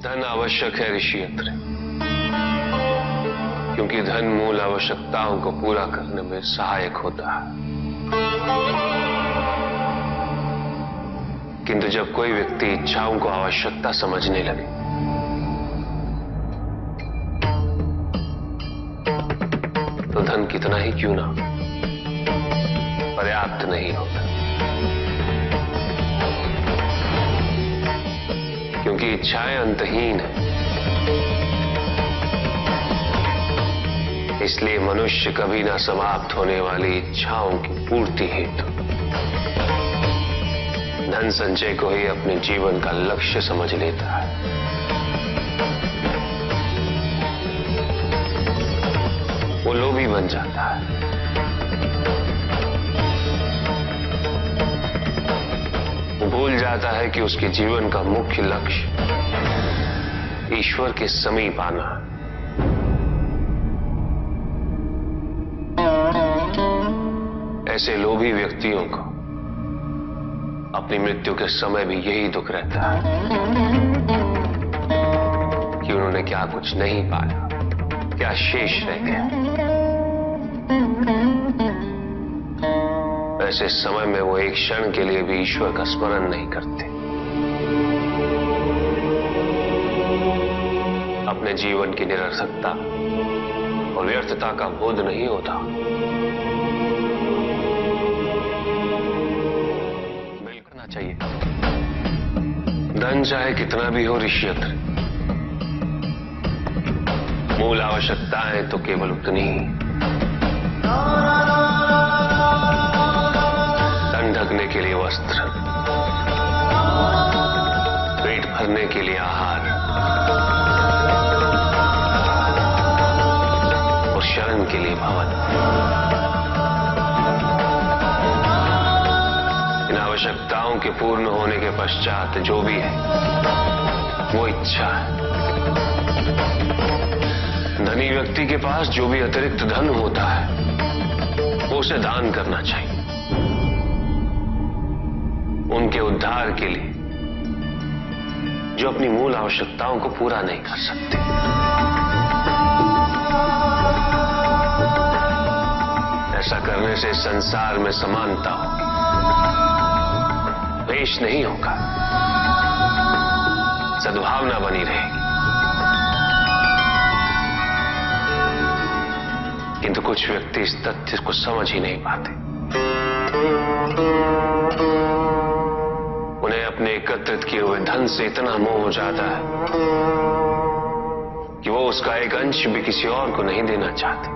धन आवश्यक है ऋषि अत्रि, क्योंकि धन मूल आवश्यकताओं को पूरा करने में सहायक होता है। किंतु जब कोई व्यक्ति इच्छाओं को आवश्यकता समझने लगे तो धन कितना ही क्यों ना पर्याप्त नहीं होता, क्योंकि इच्छाएं अंतहीन है। इसलिए मनुष्य कभी ना समाप्त होने वाली इच्छाओं की पूर्ति हेतु धन संचय को ही अपने जीवन का लक्ष्य समझ लेता है। वो लोभी बन जाता है। वो भूल जाता है कि उसके जीवन का मुख्य लक्ष्य ईश्वर के समीप आना है। ऐसे लोभी व्यक्तियों को अपनी मृत्यु के समय भी यही दुख रहता है कि उन्होंने क्या कुछ नहीं पाया, क्या शेष रह गया। ऐसे समय में वो एक क्षण के लिए भी ईश्वर का स्मरण नहीं करते, अपने जीवन की निरर्थकता और व्यर्थता का बोध नहीं होता। करना चाहिए। धन चाहे कितना भी हो ऋषि अत्रि, मूल आवश्यकताएं तो केवल उतनी ही। तन ढकने के लिए वस्त्र, पेट भरने के लिए आहार और शरण के लिए भवन। इन आवश्यकताओं के पूर्ण होने के पश्चात जो भी है वो इच्छा है। धनी व्यक्ति के पास जो भी अतिरिक्त धन होता है वो उसे दान करना चाहिए, उनके उद्धार के लिए जो अपनी मूल आवश्यकताओं को पूरा नहीं कर सकते। ऐसा करने से संसार में समानता होगी, द्वेष नहीं होगा, सद्भावना बनी रहेगी। किंतु कुछ व्यक्ति इस तथ्य को समझ ही नहीं पाते। उन्हें अपने एकत्रित किए हुए धन से इतना मोह हो जाता है कि वो उसका एक अंश भी किसी और को नहीं देना चाहते।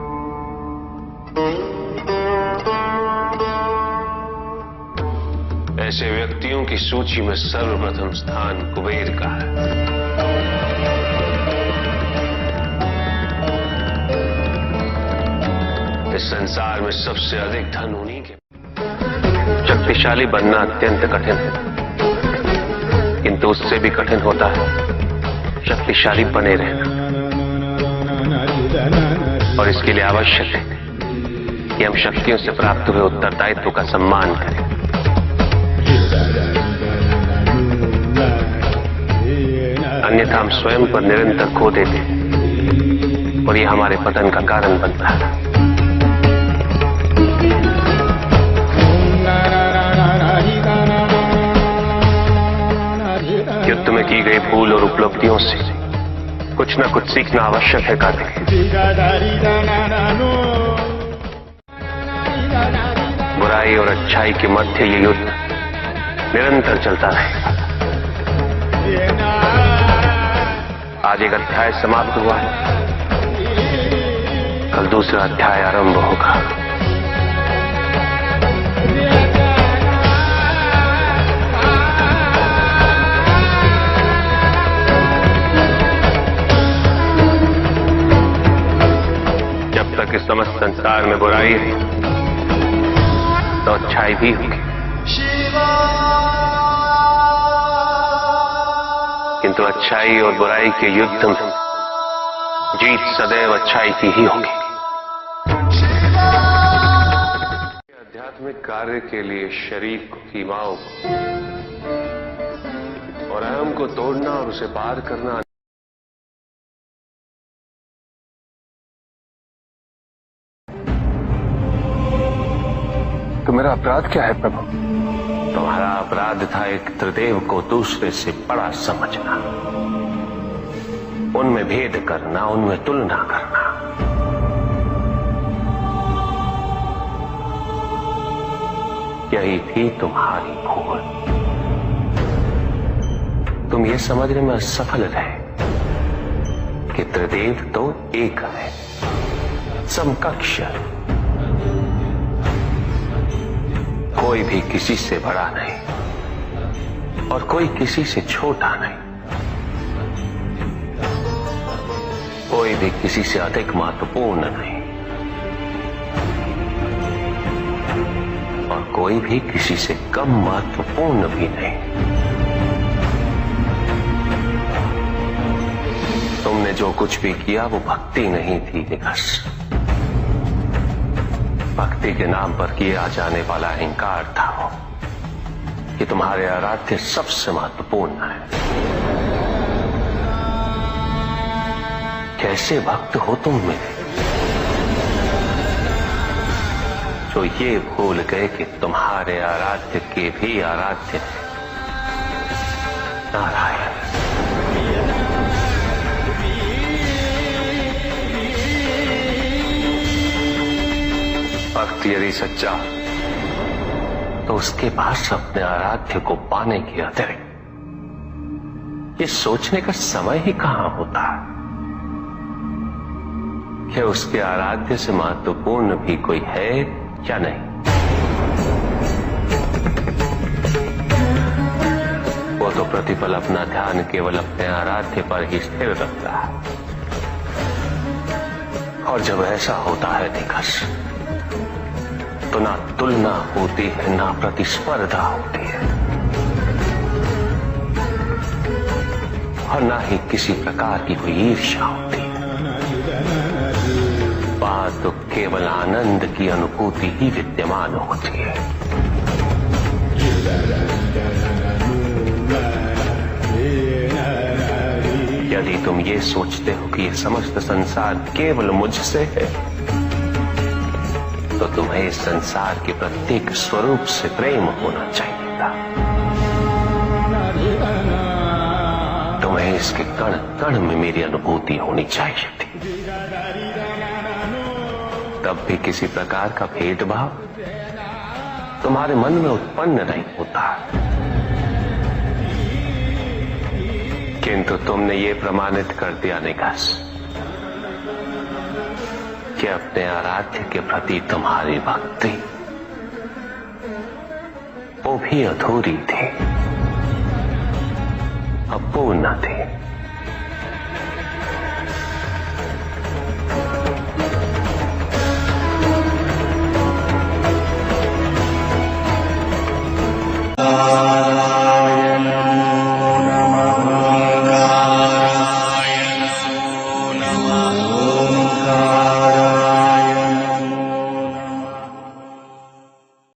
ऐसे व्यक्तियों की सूची में सर्वप्रथम स्थान कुबेर का है। इस संसार में सबसे अधिक धन उन्हीं के। शक्तिशाली बनना अत्यंत कठिन है, किंतु उससे भी कठिन होता है शक्तिशाली बने रहना। और इसके लिए आवश्यक है कि हम शक्तियों से प्राप्त हुए उत्तरदायित्व का सम्मान करें। अन्यथा हम स्वयं पर निरंतर खो देते हैं और ये हमारे पतन का कारण बनता है। युद्ध में की गई भूल और उपलब्धियों से कुछ न कुछ सीखना आवश्यक है कार्तिक। बुराई और अच्छाई के मध्य ये युद्ध निरंतर चलता रहेगा। आज एक अध्याय समाप्त हुआ है, कल दूसरा अध्याय आरंभ होगा। जब तक इस समस्त संसार में बुराई है तो अच्छाई भी होगी, किंतु अच्छाई और बुराई के युद्ध में जीत सदैव अच्छाई की ही होगी। आध्यात्मिक कार्य के लिए शरीर को, सीमाओं को और अहम को तोड़ना और उसे पार करना तो मेरा अपराध क्या है प्रभु? तुम्हारा अपराध था एक त्रिदेव को दूसरे से बड़ा समझना, उनमें भेद करना, उनमें तुलना करना। यही थी तुम्हारी भूल। तुम ये समझने में असफल रहे कि त्रिदेव तो एक है, समकक्ष है, कोई भी किसी से बड़ा नहीं और कोई किसी से छोटा नहीं, कोई भी किसी से अधिक महत्वपूर्ण नहीं और कोई भी किसी से कम महत्वपूर्ण भी नहीं। तुमने जो कुछ भी किया वो भक्ति नहीं थी निकस। भक्ति के नाम पर किया जाने वाला अहंकार था वो कि तुम्हारे आराध्य सबसे महत्वपूर्ण है। कैसे भक्त हो तुम मेरे, जो ये भूल गए कि तुम्हारे आराध्य के भी आराध्य नारायण। भक्त यदि सच्चा तो उसके पास अपने आराध्य को पाने के अतिरिक्त ये सोचने का समय ही कहां होता है कि उसके आराध्य से महत्वपूर्ण भी कोई है या नहीं। वो तो प्रतिपल अपना ध्यान केवल अपने आराध्य पर ही स्थिर रखता है और जब ऐसा होता है निकस तो ना तुलना होती है, ना प्रतिस्पर्धा होती है और ना ही किसी प्रकार की कोई ईर्ष्या होती है। बात तो केवल आनंद की अनुभूति ही विद्यमान होती है। यदि तुम ये सोचते हो कि यह समस्त संसार केवल मुझसे है तो तुम्हें इस संसार के प्रत्येक स्वरूप से प्रेम होना चाहिए था। तुम्हें इसके कण कण में मेरी अनुभूति होनी चाहिए थी। तब भी किसी प्रकार का भेदभाव तुम्हारे मन में उत्पन्न नहीं होता। किंतु तुमने ये प्रमाणित कर दिया निकास कि अपने आराध्य के प्रति तुम्हारी भक्ति वो भी अधूरी थी, अपूर्ण थी।